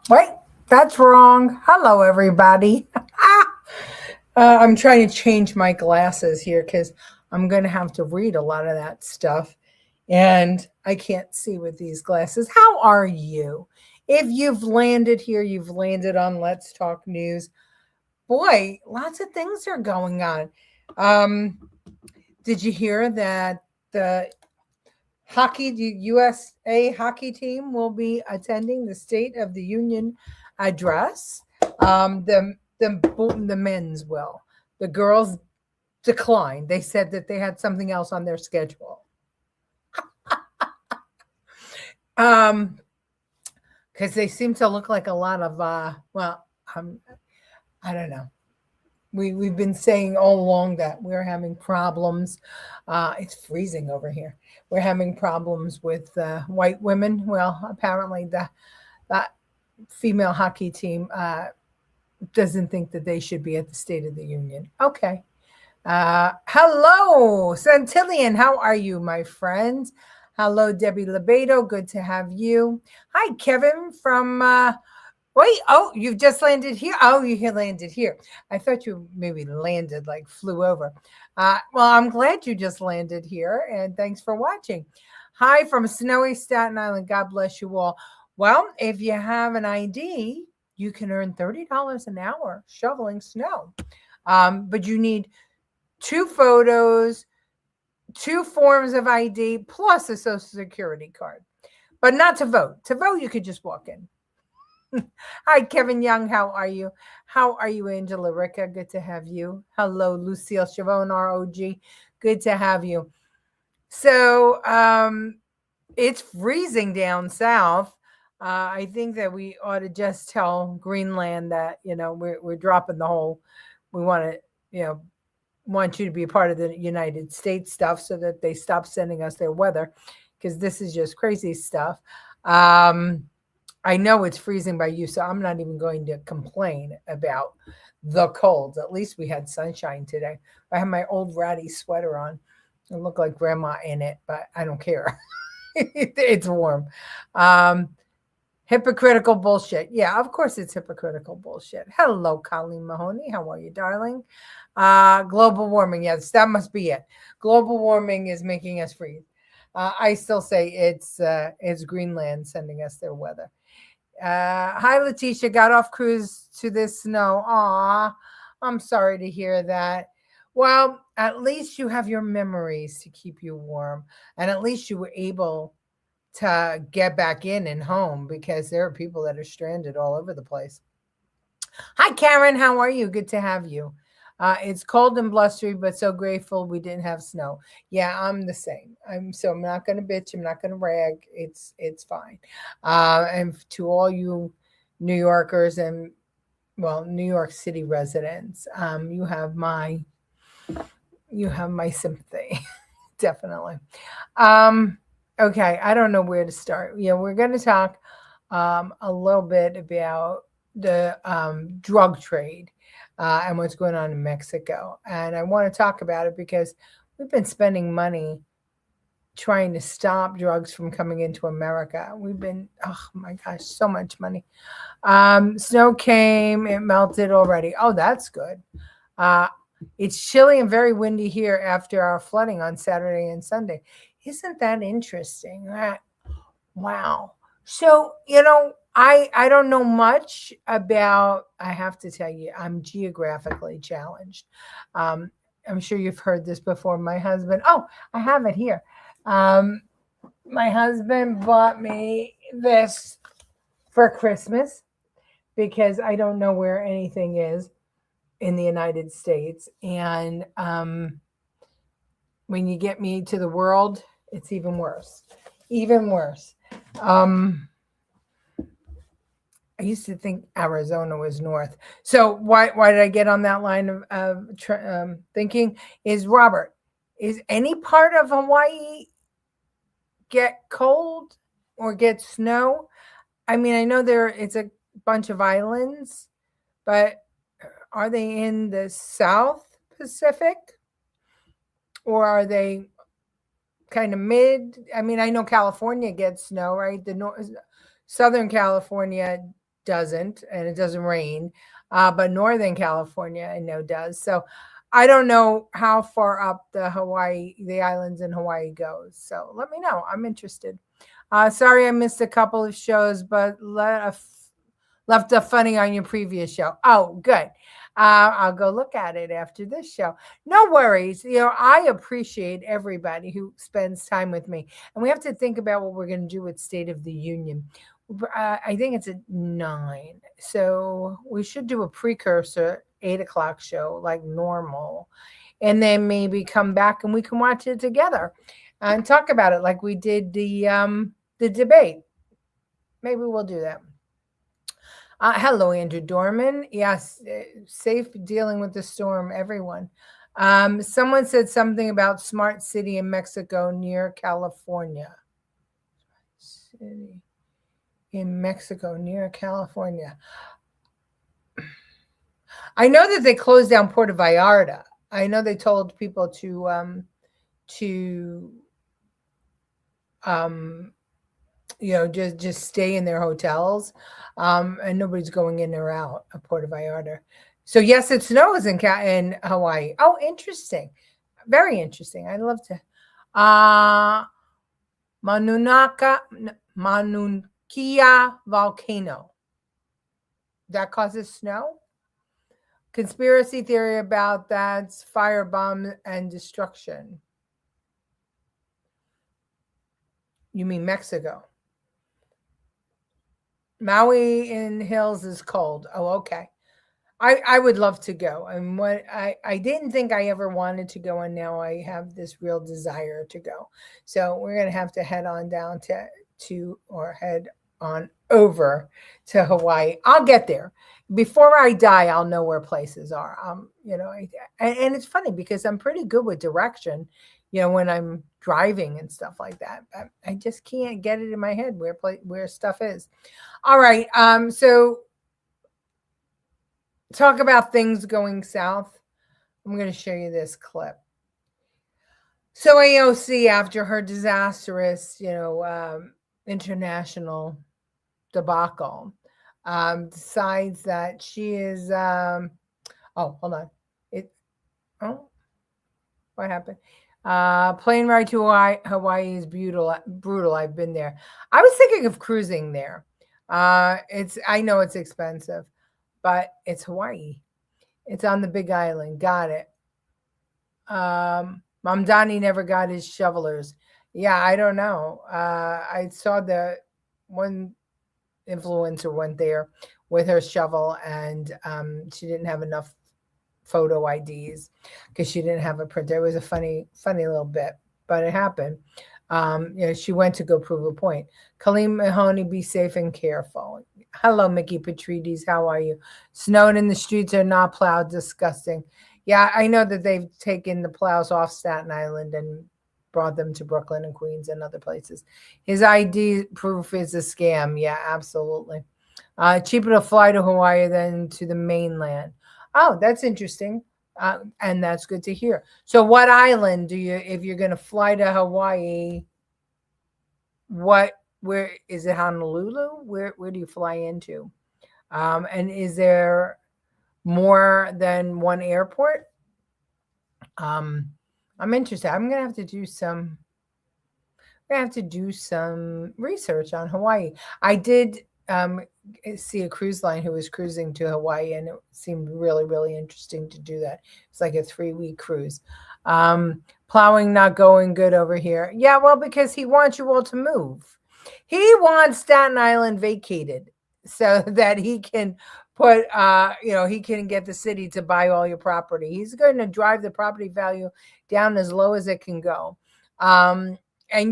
Wait, that's wrong. Hello, everybody. I'm trying to change my glasses here because I'm going to have to read a lot of that stuff. And I can't see with these glasses. How are you? If you've landed here, you've landed on Let's Talk News. Boy, lots of things are going on. Um, did you hear that the USA hockey team will be attending the State of the Union address? The men's will. The girls declined. They said that they had something else on their schedule. Um, because they seem to look like a lot of I don't know. We've been saying all along that we're having problems. It's freezing over here. We're having problems with white women. Well, apparently the female hockey team doesn't think that they should be at the State of the Union. Okay. Hello, Centillion. How are you, my friends? Hello, Debbie Lebedo. Good to have you. Hi, Kevin from. Wait, oh, you've just landed here. Oh, you landed here. I thought you maybe landed, like flew over. Well, I'm glad you just landed here, and thanks for watching. Hi from snowy Staten Island. God bless you all. Well, if you have an ID, you can earn $30 an hour shoveling snow. But you need 2 photos, 2 forms of ID, plus a social security card. But not to vote. To vote, you could just walk in. Hi, Kevin Young. How are you? How are you, Angela Ricca? Good to have you. Hello, Lucille Chavon, ROG. Good to have you. So it's freezing down south. I think that we ought to just tell Greenland that, we're dropping the whole, we want to, want you to be a part of the United States stuff so that they stop sending us their weather, because this is just crazy stuff. I know it's freezing by you, so I'm not even going to complain about the cold. At least we had sunshine today. I have my old ratty sweater on. I look like grandma in it, but I don't care. It's warm. Hypocritical bullshit. Yeah, of course it's hypocritical bullshit. Hello, Colleen Mahoney. How are you, darling? Global warming. Yes, that must be it. Global warming is making us freeze. I still say it's Greenland sending us their weather. Hi, Leticia. Got off cruise to this snow. Aw, I'm sorry to hear that. Well, at least you have your memories to keep you warm, and at least you were able to get back in and home, because there are people that are stranded all over the place. Hi, Karen. How are you? Good to have you. It's cold and blustery, but so grateful we didn't have snow. Yeah, I'm the same. I'm not going to bitch. I'm not going to rag. It's fine. And to all you New Yorkers and, well, New York City residents, you have my sympathy, definitely. Um, okay, I don't know where to start. We're going to talk a little bit about the drug trade and what's going on in Mexico. And I want to talk about it because we've been spending money trying to stop drugs from coming into America. We've been, oh my gosh, so much money. Snow came, it melted already. Oh, that's good. Uh, it's chilly and very windy here after our flooding on Saturday and Sunday. Isn't that interesting? Wow. So, I don't know much about, I have to tell you, I'm geographically challenged. Um, I'm sure you've heard this before. My husband, oh, I have it here. Um, my husband bought me this for Christmas because I don't know where anything is in the United States. And when you get me to the world, it's even worse. Even worse. Um, I used to think Arizona was north. So why did I get on that line of thinking? Is Robert, is any part of Hawaii get cold or get snow? I mean, I know it's a bunch of islands, but are they in the South Pacific, or are they kind of mid? I mean, I know California gets snow, right? The Southern California doesn't, and it doesn't rain. But Northern California, I know, does. So I don't know how far up the islands in Hawaii goes. So let me know. I'm interested. Sorry I missed a couple of shows, but left a funny on your previous show. Oh, good. I'll go look at it after this show. No worries. I appreciate everybody who spends time with me. And we have to think about what we're going to do with State of the Union. I think it's at 9. So we should do a precursor 8 o'clock show like normal. And then maybe come back and we can watch it together and talk about it like we did the debate. Maybe we'll do that. Hello, Andrew Dorman. Yes, safe dealing with the storm, everyone. Someone said something about smart city in Mexico near California. City in Mexico near California. I know that they closed down Puerto Vallarta. I know they told people to just stay in their hotels, and nobody's going in or out of Puerto Vallarta. So yes, it snows in Hawaii. Oh, interesting, very interesting. I'd love to. Mauna Kea volcano that causes snow. Conspiracy theory about that's firebomb and destruction. You mean Mexico? Maui in hills is cold. Oh, okay. I would love to go. And what I didn't think I ever wanted to go, and now I have this real desire to go. So we're gonna have to head on down or head on over to Hawaii. I'll get there. Before I die, I'll know where places are. And it's funny because I'm pretty good with direction, when I'm driving and stuff like that. But I just can't get it in my head where stuff is. All right. So talk about things going south. I'm going to show you this clip. So AOC, after her disastrous, international debacle, decides that she is. Oh, hold on. What happened? Plane ride to Hawaii is brutal. I've been there. I was thinking of cruising there. I know it's expensive, but it's Hawaii. It's on the Big Island. Got it. Mamdani never got his shovelers. Yeah, I don't know. I saw the one influencer went there with her shovel, and she didn't have enough photo IDs because she didn't have a printer. It was a funny little bit, but it happened. She went to go prove a point. Colleen Mahoney, be safe and careful. Hello, Mickey Petrides. How are you? Snowed in the streets are not plowed. Disgusting. Yeah, I know that they've taken the plows off Staten Island and brought them to Brooklyn and Queens and other places. His ID proof is a scam. Yeah, absolutely. Cheaper to fly to Hawaii than to the mainland. Oh, that's interesting. And that's good to hear. So what island if you're going to fly to Hawaii, where is it? Honolulu? Where do you fly into? And is there more than one airport? I'm interested. I'm going to have to do some research on Hawaii. I did see a cruise line who was cruising to Hawaii, and it seemed really, really interesting to do that. It's like a 3-week cruise. Plowing not going good over here. Yeah, well, because he wants you all to move. He wants Staten Island vacated so that he can put, he can get the city to buy all your property. He's going to drive the property value down as low as it can go. And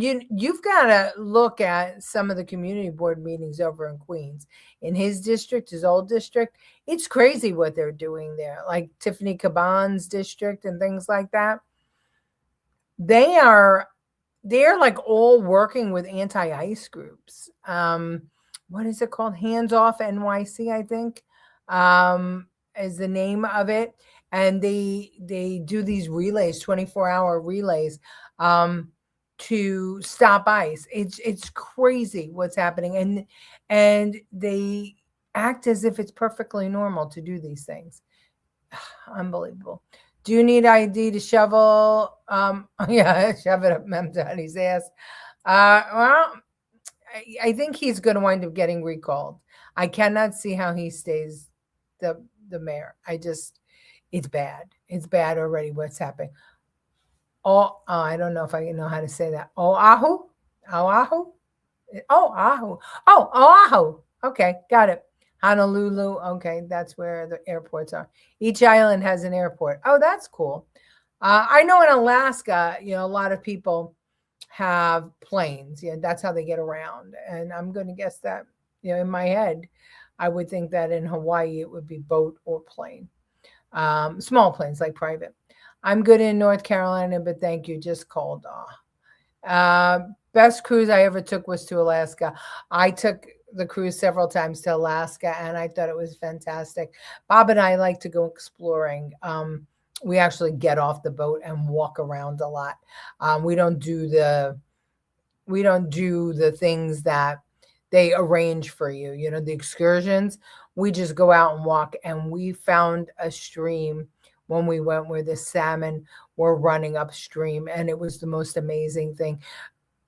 you've got to look at some of the community board meetings over in Queens. In his district, his old district, it's crazy what they're doing there. Like Tiffany Caban's district and things like that. They're like all working with anti-ICE groups. What is it called? Hands Off NYC, I think, is the name of it. And they do these relays, 24-hour relays, to stop ICE. It's crazy what's happening, and they act as if it's perfectly normal to do these things. Unbelievable. Do you need ID to shovel? Yeah, shove it up Mem Daddy's ass. Well, I think he's going to wind up getting recalled. I cannot see how he stays the mayor. It's bad. It's bad already. What's happening? I don't know if I know how to say that. Oahu, Oahu, Oahu. Oahu. Okay, got it. Honolulu. Okay, that's where the airports are. Each island has an airport. Oh, that's cool. I know in Alaska, a lot of people have planes. Yeah, that's how they get around. And I'm going to guess that, in my head, I would think that in Hawaii it would be boat or plane. Small planes like private. I'm good in North Carolina, but thank you. Just called. Best cruise I ever took was to Alaska. I took the cruise several times to Alaska, and I thought it was fantastic. Bob and I like to go exploring. We actually get off the boat and walk around a lot. We don't do the things that they arrange for you, the excursions. We just go out and walk, and we found a stream when we went where the salmon were running upstream, and it was the most amazing thing.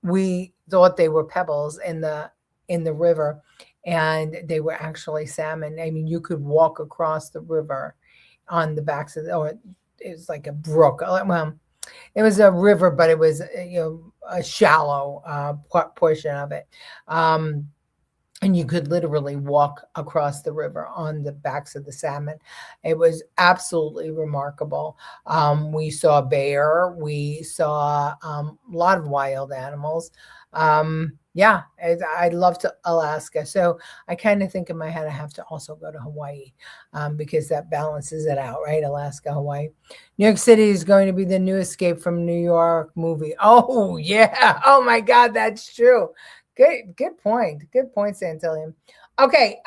We thought they were pebbles in the river, and they were actually salmon. I mean, you could walk across the river on the backs of it was like a brook. Well, it was a river, but it was a shallow portion of it. And you could literally walk across the river on the backs of the salmon. It was absolutely remarkable. We saw bear. We saw a lot of wild animals. Yeah, I love to Alaska. So I kind of think in my head I have to also go to Hawaii because that balances it out, right? Alaska, Hawaii. New York City is going to be the new Escape from New York movie. Oh, yeah. Oh, my God, that's true. Good point. Good point, Santillion. Okay.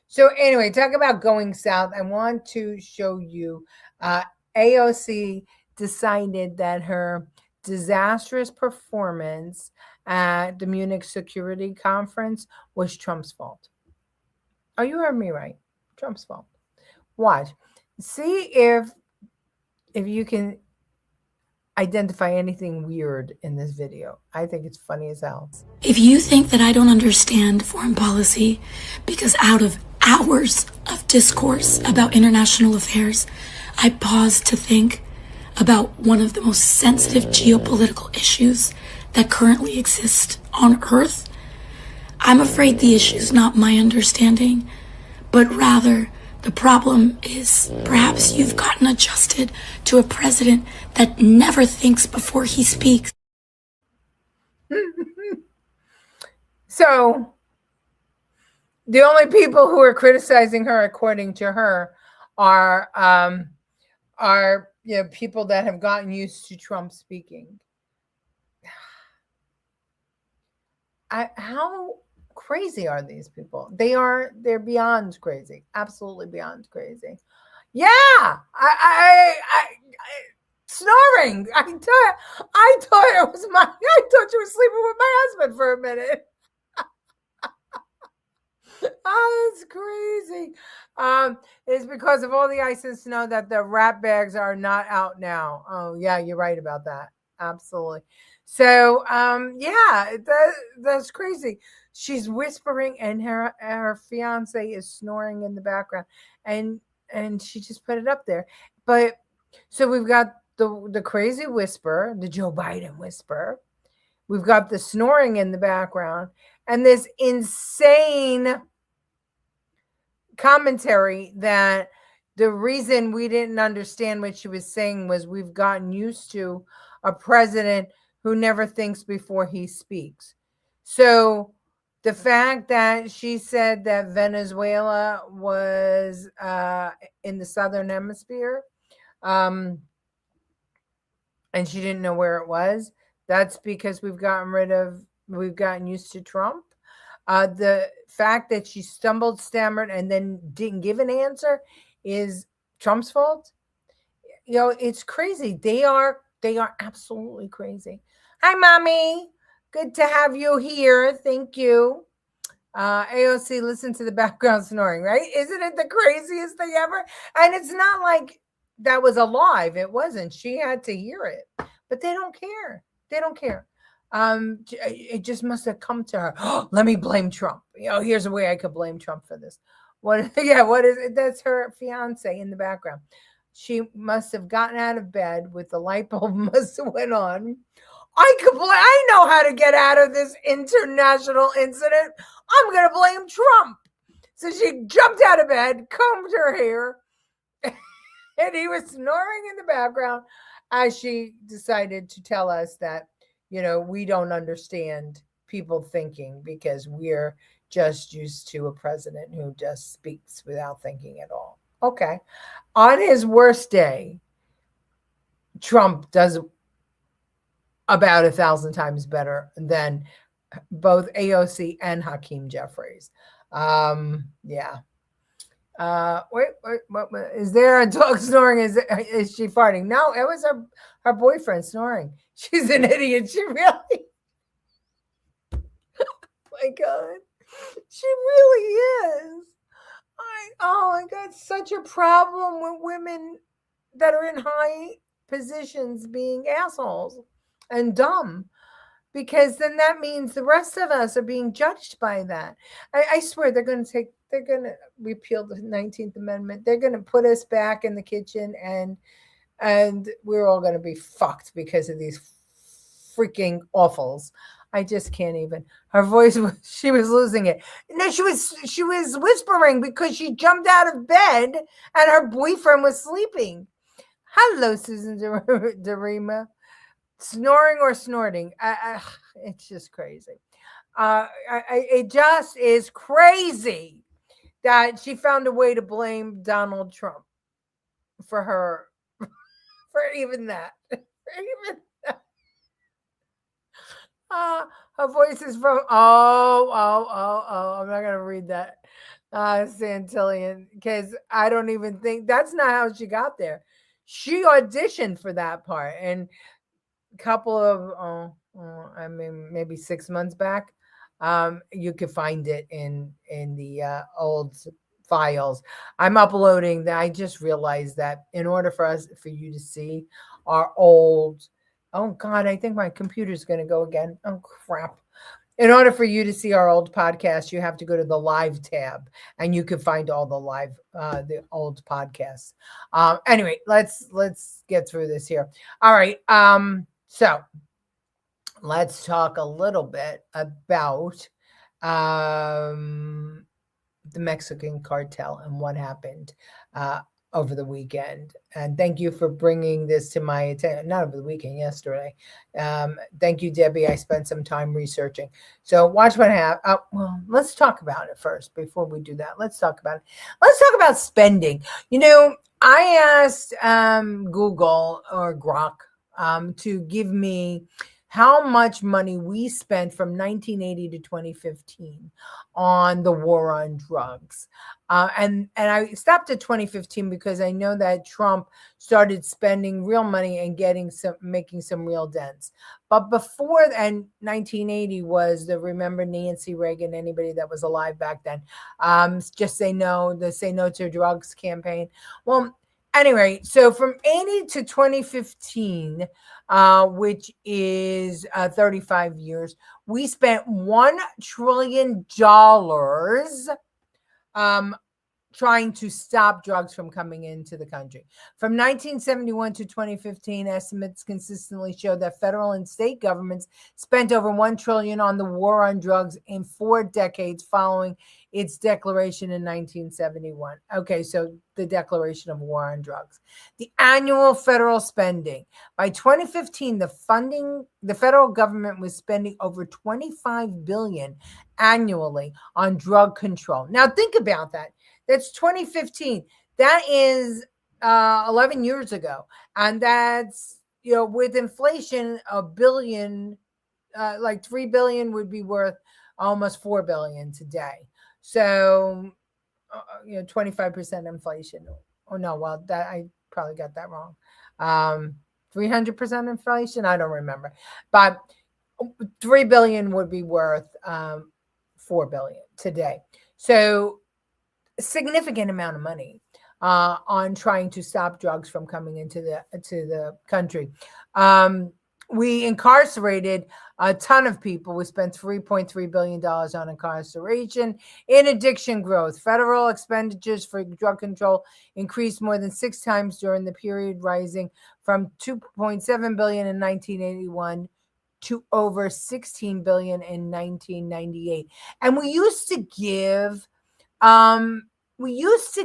So anyway, talk about going south. I want to show you AOC decided that her disastrous performance at the Munich Security Conference was Trump's fault. Oh, you heard me right. Trump's fault. Watch. See if you can identify anything weird in this video. I think it's funny as hell. If you think that I don't understand foreign policy because out of hours of discourse about international affairs, I pause to think about one of the most sensitive geopolitical issues that currently exist on Earth, I'm afraid the issue is not my understanding, but rather the problem is perhaps you've gotten adjusted to a president that never thinks before he speaks. So the only people who are criticizing her, according to her, are people that have gotten used to Trump speaking. How crazy are these people? They're beyond crazy. Absolutely beyond crazy. Yeah. I snoring. I thought it was I thought you were sleeping with my husband for a minute. Oh, that's crazy. It's because of all the ice and snow that the rat bags are not out now. Oh, yeah, you're right about that. Absolutely. So, yeah, that's crazy. She's whispering, and her fiance is snoring in the background, and she just put it up there. But so we've got the crazy whisper, the Joe Biden whisper. We've got the snoring in the background, and this insane commentary that the reason we didn't understand what she was saying was we've gotten used to a president who never thinks before he speaks. So the fact that she said that Venezuela was in the southern hemisphere, and she didn't know where it was, that's because we've gotten used to Trump. The fact that she stumbled, stammered, and then didn't give an answer is Trump's fault. It's crazy. They are absolutely crazy. Hi, Mommy. Good to have you here. Thank you. AOC, listen to the background snoring, right? Isn't it the craziest thing ever? And it's not like that was alive. It wasn't. She had to hear it, but they don't care. They don't care. It just must have come to her. Oh, let me blame Trump. Here's a way I could blame Trump for this. What? Yeah, what is it? That's her fiance in the background. She must have gotten out of bed with the light bulb must have went on. I know how to get out of this international incident. I'm gonna blame Trump. So she jumped out of bed, combed her hair, and he was snoring in the background as she decided to tell us that, we don't understand people thinking because we're just used to a president who just speaks without thinking at all. Okay. On his worst day, Trump does about 1,000 times better than both AOC and Hakeem Jeffries. Yeah. Wait, what is there a dog snoring? Is she farting? No, it was her boyfriend snoring. She's an idiot. She really. My God, she really is. Oh my God, such a problem with women that are in high positions being assholes and dumb. Because then that means the rest of us are being judged by that. I swear they're going to repeal the 19th Amendment. They're going to put us back in the kitchen and we're all going to be fucked because of these freaking awfuls. I just can't even. Her voice she was losing it. No, she was whispering because she jumped out of bed and her boyfriend was sleeping. Hello, Susan Derima. Snoring or snorting, it's just crazy. It just is crazy that she found a way to blame Donald Trump for her, for even that. For even that. Her voice is from, I'm not going to read that. Santillion, because I don't even think that's not how she got there. She auditioned for that part, and couple of I mean maybe 6 months back, you could find it in the old files. I'm uploading that. I just realized that in order for you to see our old, oh God, I think my computer's going to go again. Oh crap. In order for you to see our old podcast, you have to go to the live tab, and you can find all the old podcasts. Anyway, let's get through this here. All right. So let's talk a little bit about the Mexican cartel and what happened over the weekend. And thank you for bringing this to my attention. Not over the weekend, yesterday. Thank you, Debbie. I spent some time researching. So watch what happened. Well, let's talk about it first before we do that. Let's talk about it. Let's talk about spending. I asked Google or Grok to give me how much money we spent from 1980 to 2015 on the war on drugs. And I stopped at 2015 because I know that Trump started spending real money and making some real dents. But before, and 1980 was remember Nancy Reagan, anybody that was alive back then, just say no, the Say No to Drugs campaign. Well, anyway, so from 80 to 2015, which is 35 years, we spent $1 trillion trying to stop drugs from coming into the country. From 1971 to 2015, estimates consistently show that federal and state governments spent over $1 trillion on the war on drugs in 4 decades following its declaration in 1971. Okay, so the declaration of war on drugs. The annual federal spending. By 2015, the federal government was spending over $25 billion annually on drug control. Now think about that. That's 2015. That is 11 years ago. And that's, with inflation, $1 billion, like $3 billion would be worth almost $4 billion today. So, 25% inflation. Oh no, well, that I probably got that wrong. 300% inflation. I don't remember, but $3 billion would be worth 4 billion today. So a significant amount of money on trying to stop drugs from coming into the country. We incarcerated a ton of people. We spent $3.3 billion on incarceration. In addiction growth, federal expenditures for drug control increased more than 6 times during the period, rising from $2.7 billion in 1981 to over $16 billion in 1998. And we used to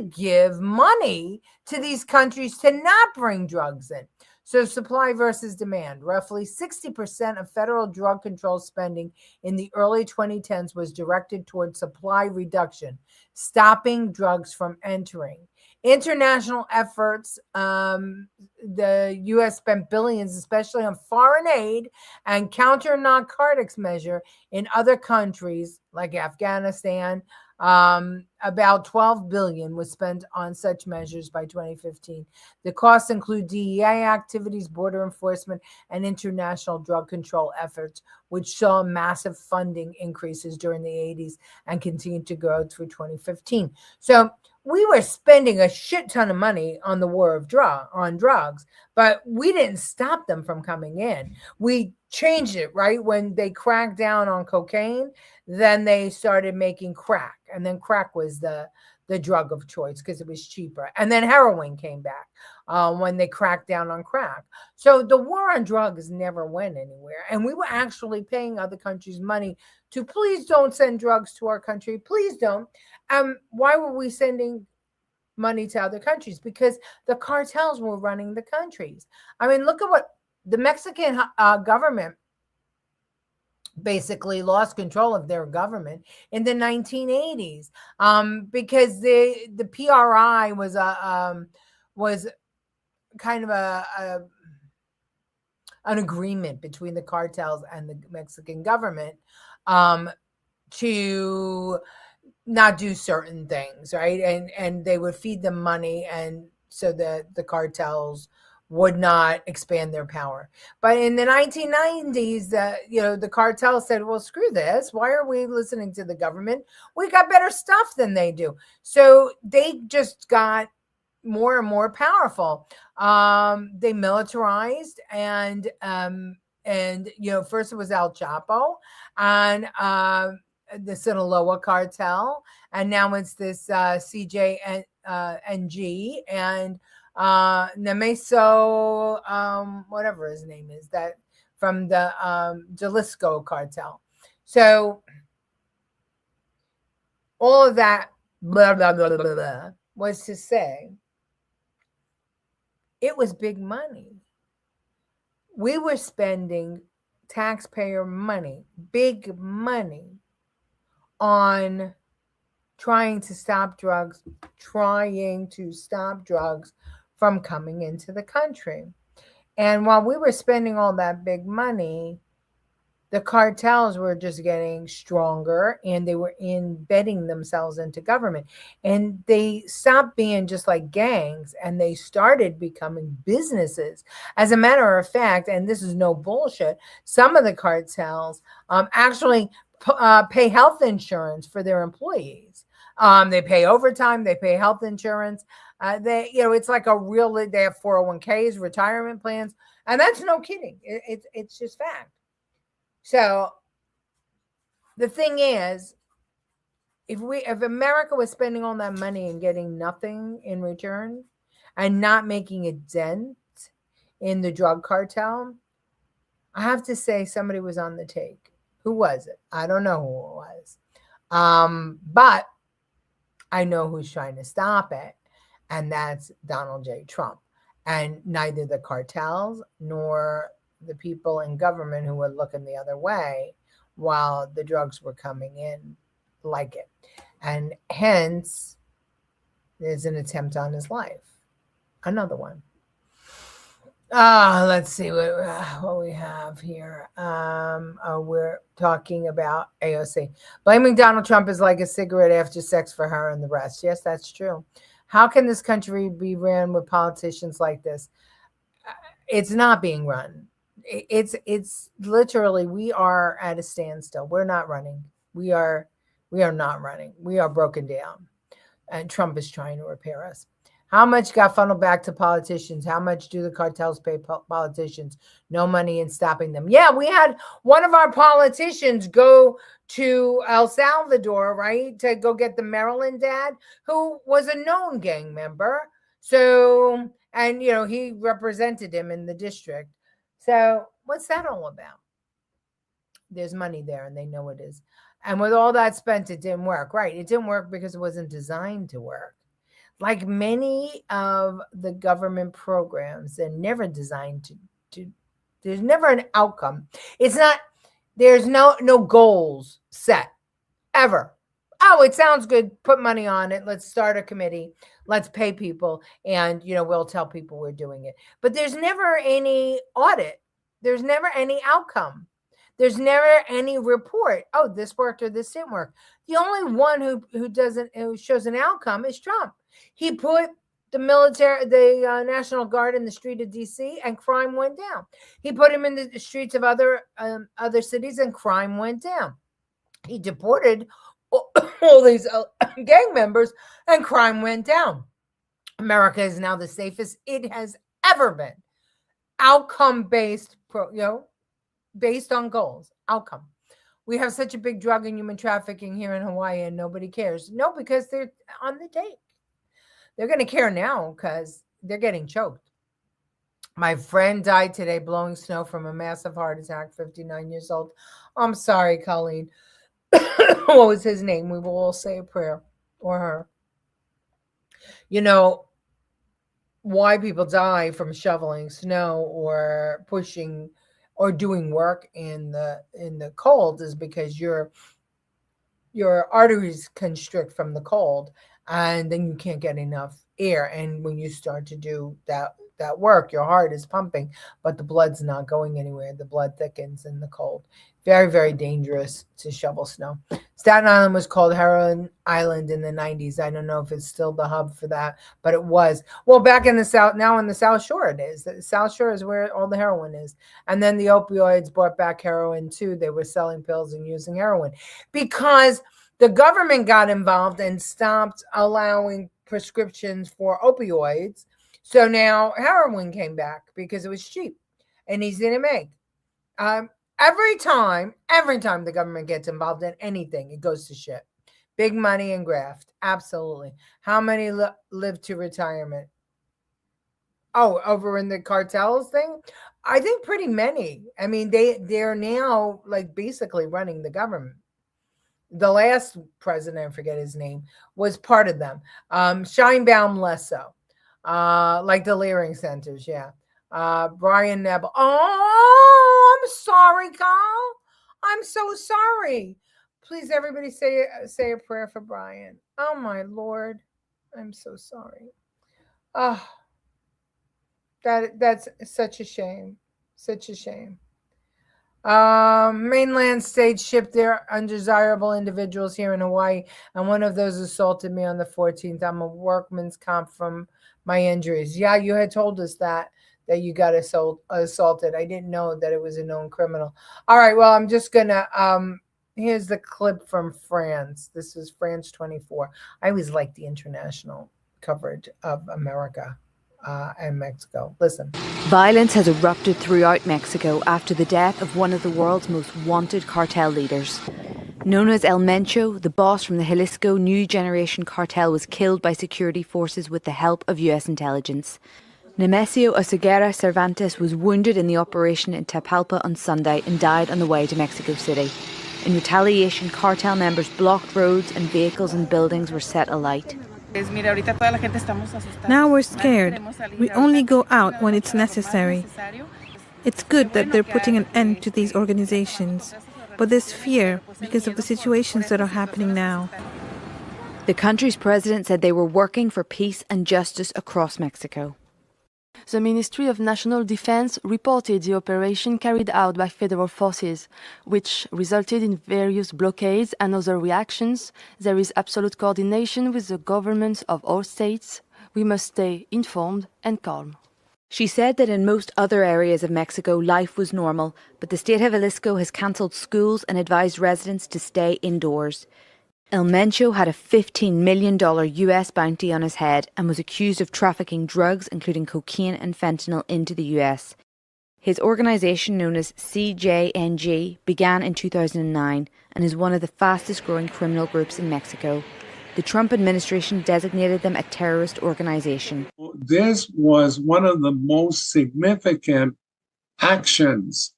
give money to these countries to not bring drugs in. So supply versus demand. Roughly 60% of federal drug control spending in the early 2010s was directed toward supply reduction, stopping drugs from entering. International efforts, the U.S. spent billions, especially on foreign aid and counter-narcotics measure in other countries like Afghanistan. About 12 billion was spent on such measures by 2015. The costs include DEA activities, border enforcement, and international drug control efforts, which saw massive funding increases during the 80s and continued to grow through 2015. So we were spending a shit ton of money on the war on drugs, but we didn't stop them from coming in. We changed it, right? When they cracked down on cocaine, then they started making crack, and then crack was the drug of choice because it was cheaper. And then heroin came back when they cracked down on crack. So the war on drugs never went anywhere. And we were actually paying other countries money to please don't send drugs to our country. Please don't. Why were we sending money to other countries? Because the cartels were running the countries. I mean, look at what the Mexican government basically lost control of their government in the 1980s because the PRI was kind of an agreement between the cartels and the Mexican government to not do certain things, right? And they would feed them money, and so that the cartels would not expand their power. But in the 1990s, the cartel said, well, screw this. Why are we listening to the government? We got better stuff than they do. So they just got more and more powerful. They militarized, and first it was El Chapo and the Sinaloa cartel, and now it's this CJNG and Nemesio, whatever his name is, that from the Jalisco cartel. So all of that blah, blah, blah, blah, blah, was to say it was big money. We were spending taxpayer money, big money, on trying to stop drugs from coming into the country. And while we were spending all that big money, the cartels were just getting stronger, and they were embedding themselves into government. And they stopped being just like gangs, and they started becoming businesses. As a matter of fact, and this is no bullshit, some of the cartels actually pay health insurance for their employees. They pay overtime, they pay health insurance. It's like they have 401ks, retirement plans, and that's no kidding. It's just fact. So the thing is, if America was spending all that money and getting nothing in return and not making a dent in the drug cartel, I have to say somebody was on the take. Who was it? I don't know who it was. But I know who's trying to stop it, and that's Donald J. Trump. And neither the cartels nor the people in government who were looking the other way while the drugs were coming in like it. And hence, there's an attempt on his life. Another one. Let's see what we have here. We're talking about AOC. Blaming Donald Trump is like a cigarette after sex for her and the rest. Yes, that's true. How can this country be ran with politicians like this? It's not being run. It's literally, we are at a standstill. We're not running. We are We are not running. We are broken down. And Trump is trying to repair us. How much got funneled back to politicians? How much do the cartels pay politicians? No money in stopping them. Yeah, we had one of our politicians go to El Salvador, right, to go get the Maryland dad, who was a known gang member. So, and, he represented him in the district. So what's that all about? There's money there, and they know it is. And with all that spent, it didn't work. Right. It didn't work because it wasn't designed to work. Like many of the government programs, they're never designed to there's never an outcome. There's no goals set ever. Oh, it sounds good. Put money on it. Let's start a committee. Let's pay people. And, we'll tell people we're doing it. But there's never any audit. There's never any outcome. There's never any report. Oh, this worked or this didn't work. The only one who shows an outcome is Trump. He put the National Guard in the street of D.C. and crime went down. He put him in the streets of other cities and crime went down. He deported all these gang members and crime went down. America is now the safest it has ever been. Outcome-based, based on goals, outcome. We have such a big drug and human trafficking here in Hawaii and nobody cares. No, because they're on the take. They're going to care now because they're getting choked. My friend died today blowing snow from a massive heart attack, 59 years old. I'm sorry, Colleen. What was his name? We will all say a prayer for her. Why people die from shoveling snow or pushing or doing work in the cold is because your arteries constrict from the cold, and then you can't get enough air. And when you start to do that work, your heart is pumping, but the blood's not going anywhere. The blood thickens in the cold. Very, very dangerous to shovel snow. Staten Island was called Heroin Island in the 90s. I don't know if it's still the hub for that, but it was. Well, back in the South, now in the South Shore it is. The South Shore is where all the heroin is. And then the opioids brought back heroin too. They were selling pills and using heroin because the government got involved and stopped allowing prescriptions for opioids. So now heroin came back because it was cheap and easy to make. Every time the government gets involved in anything, it goes to shit. Big money and graft. Absolutely. How many live to retirement? Oh, over in the cartels thing? I think pretty many. I mean, they're now like basically running the government. The last president, I forget his name, was part of them. Scheinbaum less so. Like the Leering centers, yeah. Brian Nebel. Oh, I'm sorry, Carl. I'm so sorry. Please, everybody say a prayer for Brian. Oh, my Lord. I'm so sorry. Oh, that's such a shame. Such a shame. Mainland states shipped their undesirable individuals here in Hawaii, and one of those assaulted me on the 14th. I'm a workman's comp from my injuries. Yeah, you had told us that you got assaulted. I didn't know that it was a known criminal. All right, well, I'm just gonna here's the clip from France. This is France 24. I always like the international coverage of America and Mexico. Listen. Violence has erupted throughout Mexico after the death of one of the world's most wanted cartel leaders. Known as El Mencho, the boss from the Jalisco New Generation Cartel was killed by security forces with the help of U.S. intelligence. Nemesio Oseguera Cervantes was wounded in the operation in Tapalpa on Sunday and died on the way to Mexico City. In retaliation, cartel members blocked roads and vehicles and buildings were set alight. Now we're scared. We only go out when it's necessary. It's good that they're putting an end to these organizations, but there's fear because of the situations that are happening now. The country's president said they were working for peace and justice across Mexico. The Ministry of National Defense reported the operation carried out by federal forces, which resulted in various blockades and other reactions. There is absolute coordination with the governments of all states. We must stay informed and calm. She said that in most other areas of Mexico, life was normal, but the state of Jalisco has cancelled schools and advised residents to stay indoors. El Mencho had a $15 million US bounty on his head and was accused of trafficking drugs, including cocaine and fentanyl, into the US. His organisation, known as CJNG, began in 2009 and is one of the fastest growing criminal groups in Mexico. The Trump administration designated them a terrorist organization. This was one of the most significant actions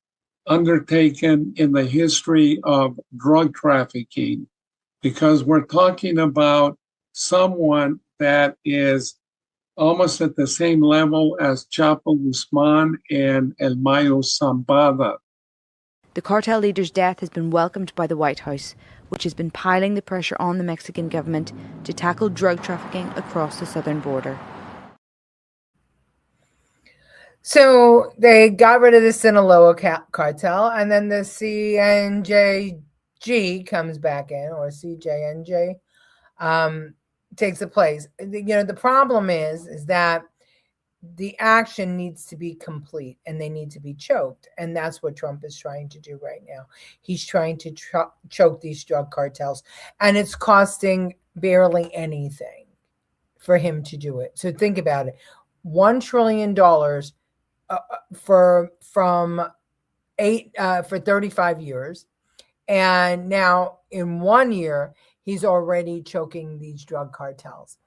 undertaken in the history of drug trafficking, because we're talking about someone that is almost at the same level as Chapo Guzman and El Mayo Zambada. The cartel leader's death has been welcomed by the White House, which has been piling the pressure on the Mexican government to tackle drug trafficking across the southern border. So they got rid of the Sinaloa cartel, and then the CNJG comes back in, or CJNG, takes the place. The problem is that the action needs to be complete and they need to be choked. And that's what Trump is trying to do right now. He's trying to choke these drug cartels, and it's costing barely anything for him to do it. So think about it. $1 trillion for 35 years. And now in 1 year, he's already choking these drug cartels.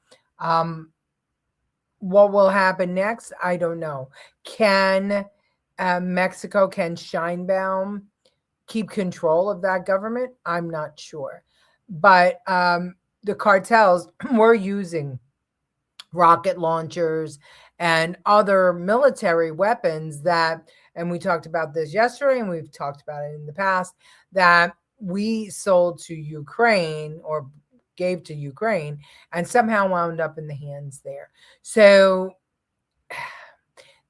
What will happen next? I don't know. Can Mexico, can Sheinbaum keep control of that government? I'm not sure. But the cartels were using rocket launchers and other military weapons that, and we talked about this yesterday and we've talked about it in the past, that we sold to Ukraine or gave to Ukraine and somehow wound up in the hands there. So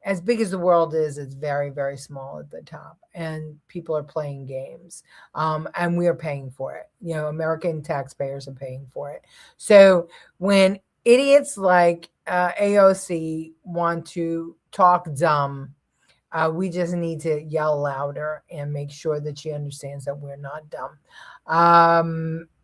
as big as the world is, it's very, very small at the top, and people are playing games, and we are paying for it. American taxpayers are paying for it. So when idiots like AOC want to talk dumb, we just need to yell louder and make sure that she understands that we're not dumb.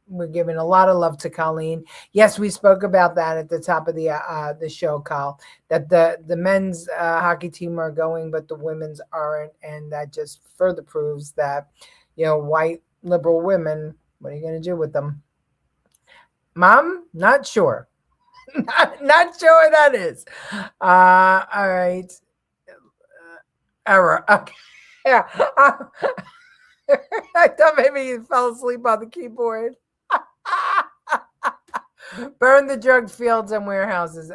We're giving a lot of love to Colleen. Yes, we spoke about that at the top of the show, Kyle, that the men's hockey team are going, but the women's aren't. And that just further proves that, white liberal women, what are you going to do with them? Mom, not sure. not sure what that is. All right. Error. Okay. Yeah. I thought maybe you fell asleep on the keyboard. Burn the drug fields and warehouses.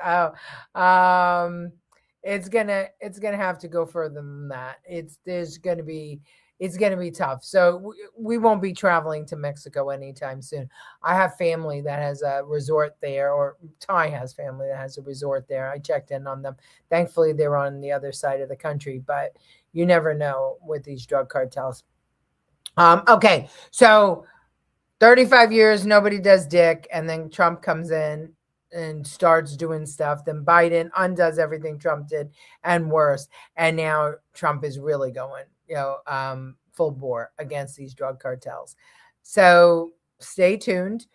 It's gonna have to go further than that. It's gonna be tough. So we won't be traveling to Mexico anytime soon. I have family that has a resort there, or Ty has family that has a resort there. I checked in on them. Thankfully, they're on the other side of the country, but you never know with these drug cartels. Okay, so 35 years, nobody does dick, and then Trump comes in and starts doing stuff. Then Biden undoes everything Trump did and worse. And now Trump is really going, full bore against these drug cartels. So stay tuned.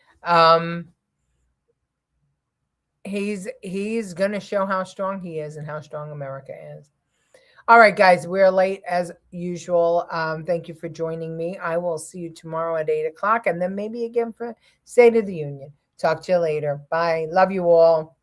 He's going to show how strong he is and how strong America is. All right, guys, we're late as usual. Thank you for joining me. I will see you tomorrow at 8 o'clock and then maybe again for State of the Union. Talk to you later. Bye. Love you all.